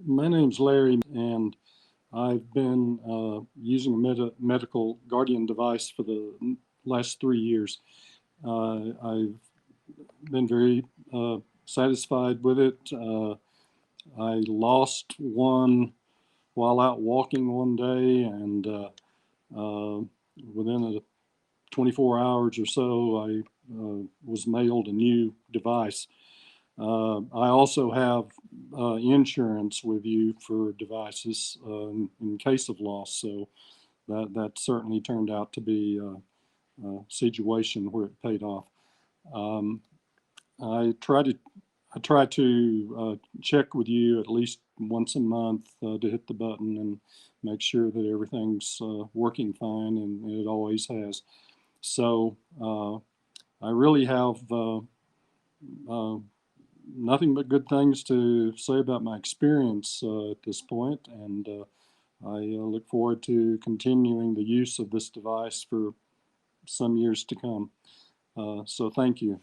My name's Larry, and I've been using a medical Guardian device for the last 3 years. I've been very satisfied with it. I lost one while out walking one day, and within 24 hours or so, I was mailed a new device. I also have insurance with you for devices in case of loss, so that certainly turned out to be a situation where it paid off. Um, I try to check with you at least once a month to hit the button and make sure that everything's working fine, and it always has. So I really have uh, nothing but good things to say about my experience at this point, and I look forward to continuing the use of this device for some years to come. So thank you.